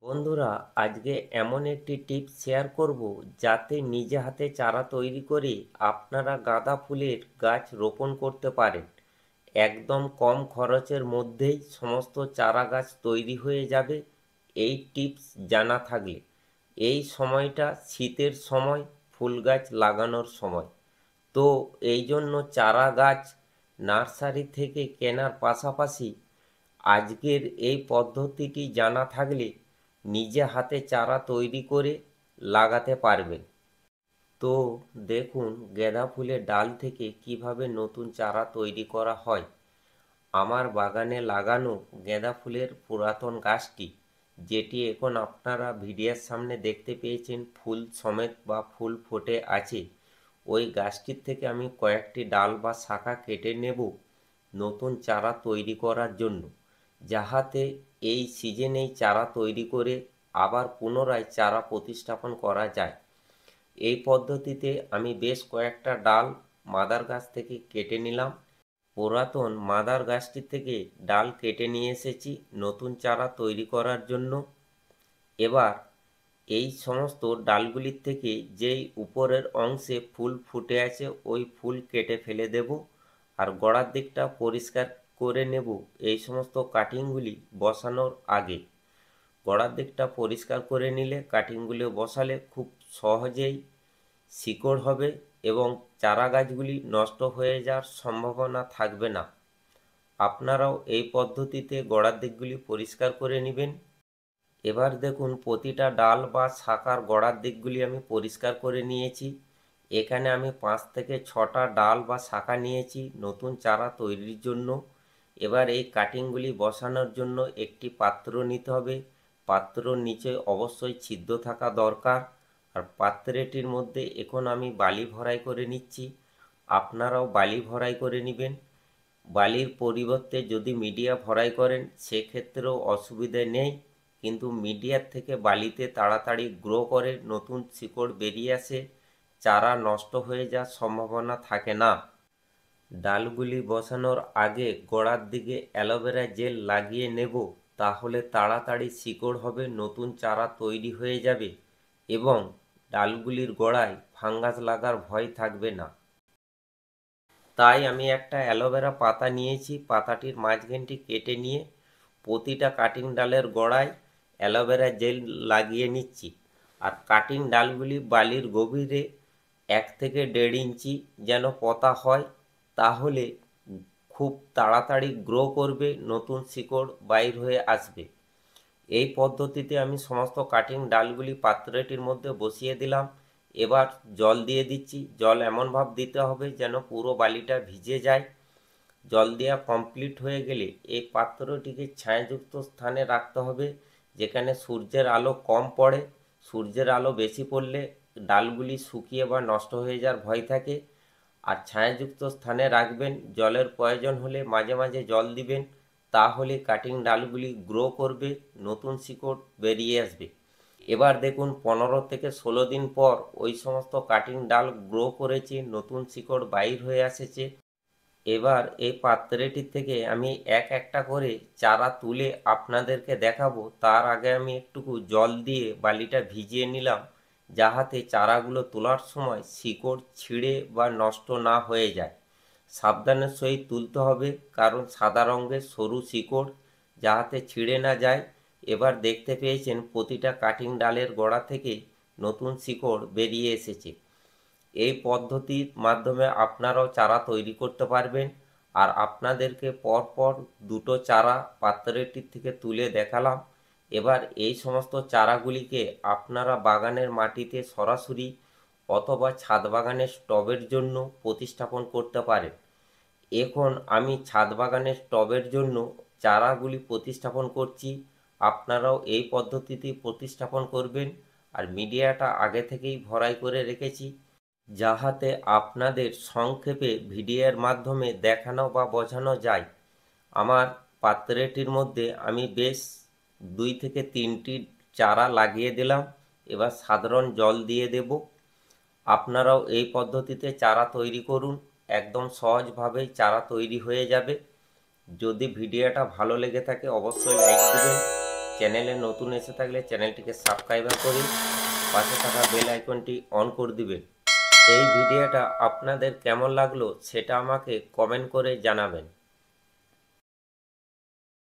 বন্ধুরা, আজকে এমন একটি টিপস শেয়ার করব যাতে নিজে হাতে চারা তৈরি করে আপনারা গাঁদা ফুলের গাছ রোপণ করতে পারেন। একদম কম খরচের মধ্যেই সমস্ত চারা গাছ তৈরি হয়ে যাবে এই টিপস জানা থাকলে। এই সময়টা শীতের সময়, ফুল গাছ লাগানোর সময়। তো এই জন্য চারা গাছ নার্সারি থেকে কেনার পাশাপাশি আজকের এই পদ্ধতিটি জানা থাকলে নিজে হাতে চারা তৈরি করে লাগাতে পারবেন। তো দেখুন গাঁদা ফুলের ডাল থেকে কিভাবে নতুন চারা তৈরি করা হয়। আমার বাগানে লাগানো গাঁদা ফুলের পুরাতন গাছটি, যেটি এখন আপনারা ভিডিওর সামনে দেখতে পেয়েছেন ফুল সমেত বা ফুল ফুটে আছে, ওই গাছটির থেকে আমি কয়েকটি ডাল বা শাখা কেটে নেব নতুন চারা তৈরি করার জন্য, যাহাতে এই সিজনেই চারা তৈরি করে আবার পুনরায় চারা প্রতিস্থাপন করা যায়। এই পদ্ধতিতে আমি বেশ কয়েকটা ডাল মাদার গাছ থেকে কেটে নিলাম। পুরাতন মাদার গাছটি থেকে ডাল কেটে নিয়ে এসেছি নতুন চারা তৈরি করার জন্য। এবার এই সমস্ত ডালগুলির থেকে যেই উপরের অংশে ফুল ফুটে আছে ওই ফুল কেটে ফেলে দেব, আর গোড়ার দিকটা পরিষ্কার করে নেব এই সমস্ত কাটিংগুলি বসানোর আগে। গোড়ার দিকটা পরিষ্কার করে নিলে কাটিংগুলো বসালে খুব সহজেই শিকড় হবে এবং চারা গাছগুলি নষ্ট হয়ে যাওয়ার সম্ভাবনা থাকবে না। আপনারাও এই পদ্ধতিতে গোড়ার দিকগুলি পরিষ্কার করে নেবেন। এবার দেখুন প্রতিটা ডাল বা শাখার গোড়ার দিকগুলি আমি পরিষ্কার করে নিয়েছি। এখানে আমি 5 থেকে 6টা ডাল বা শাখা নিয়েছি নতুন চারা তৈরির জন্য। এবার এই কাটিংগুলি বসানোর জন্য একটি পাত্র নিতে হবে। পাত্রর নিচে অবশ্যই ছিদ্র থাকা দরকার। আর পাত্রটির মধ্যে এখন আমি বালি ভরাই করে নিচ্ছি। আপনারাও বালি ভরাই করে নেবেন। বালির পরিবর্তে যদি মিডিয়া ভরাই করেন সেক্ষেত্রেও অসুবিধে নেই, কিন্তু মিডিয়ার থেকে বালিতে তাড়াতাড়ি গ্রো করে নতুন শিকড় বেরিয়ে আসে, চারা নষ্ট হয়ে যাওয়ার সম্ভাবনা থাকে না। ডালগুলি বসানোর আগে গোড়ার দিকে অ্যালোভেরা জেল লাগিয়ে নেব, তাহলে তাড়াতাড়ি শিকড় হবে, নতুন চারা তৈরি হয়ে যাবে এবং ডালগুলির গোড়ায় ফাঙ্গাস লাগার ভয় থাকবে না। তাই আমি একটা অ্যালোভেরা পাতা নিয়েছি, পাতাটির মাঝখানটি কেটে নিয়ে প্রতিটা কাটিং ডালের গোড়ায় অ্যালোভেরা জেল লাগিয়ে নিচ্ছি। আর কাটিং ডালগুলি বালির গভীরে 1 থেকে 1.5 ইঞ্চি যেন পোঁতা হয়, তাহলে খুব তাড়াতাড়ি গ্রো করবে, নতুন শিকড় বাইর হয়ে আসবে। এই পদ্ধতিতে আমি সমস্ত কাটিং ডালগুলি পাত্রটির মধ্যে বসিয়ে দিলাম। এবার জল দিয়ে দিচ্ছি। জল এমনভাবে দিতে হবে যেন পুরো বালিটা ভিজে যায়। জল দেওয়া কমপ্লিট হয়ে গেলে এই পাত্রটিকে ছায়াযুক্ত স্থানে রাখতে হবে, যেখানে সূর্যের আলো কম পড়ে। সূর্যের আলো বেশি পড়লে ডালগুলি শুকিয়ে বা নষ্ট হয়ে যাওয়ার ভয় থাকে। আর ছায়াযুক্ত স্থানে রাখবেন। জলের প্রয়োজন হলে মাঝে মাঝে জল দিবেন, তাহলে কাটিং ডালগুলি গ্রো করবে, নতুন শিকড় বেরিয়ে আসবে। এবার দেখুন 15 থেকে 16 দিন পর ওই সমস্ত কাটিং ডাল গ্রো করেছে, নতুন শিকড় বাইর হয়ে এসেছে। এবার এই পাত্রটির থেকে আমি এক একটা করে চারা তুলে আপনাদেরকে দেখাবো। তার আগে আমি একটুকু জল দিয়ে বালিটা ভিজিয়ে নিলাম, যাহাতে চারাগুলো তোলার সময় শিকড় ছিঁড়ে বা নষ্ট না হয়ে যায়। সাবধানের সহিত তুলতে হবে, কারণ সাদা রঙের সরু শিকড়, যাহাতে ছিঁড়ে না যায়। এবার দেখতে পেয়েছেন প্রতিটা কাটিং ডালের গোড়া থেকে নতুন শিকড় বেরিয়ে এসেছে। এই পদ্ধতির মাধ্যমে আপনারাও চারা তৈরি করতে পারবেন। আর আপনাদেরকে পরপর দুটো চারা পাত্রটির থেকে তুলে দেখালাম। এবার এই সমস্ত চারাগুলিকে আপনারা বাগানের মাটিতে সরাসরি অথবা ছাদ বাগানের টবের জন্য প্রতিস্থাপন করতে পারেন। এখন আমি ছাদ বাগানের টবের জন্য চারাগুলি প্রতিস্থাপন করছি। আপনারাও এই পদ্ধতিতে প্রতিস্থাপন করবেন। আর মিডিয়াটা আগে থেকেই ভরাই করে রেখেছি, যাহাতে আপনাদের সংক্ষেপে ভিডিওর মাধ্যমে দেখানো বা বোঝানো যায়। আমার পাত্রটির মধ্যে আমি বেশ 2 থেকে 3টি চারা লাগিয়ে দিলাম। এবার সাধারণ জল দিয়ে দেব। আপনারাও এই পদ্ধতিতে চারা তৈরি করুন, একদম সহজভাবেই চারা তৈরি হয়ে যাবে। যদি ভিডিওটা ভালো লেগে থাকে অবশ্যই লাইক দেবেন। চ্যানেলে নতুন এসে থাকলে চ্যানেলটিকে সাবস্ক্রাইব করে পাশে থাকা বেল আইকনটি অন করে দিবেন। এই ভিডিওটা আপনাদের কেমন লাগলো সেটা আমাকে কমেন্ট করে জানাবেন।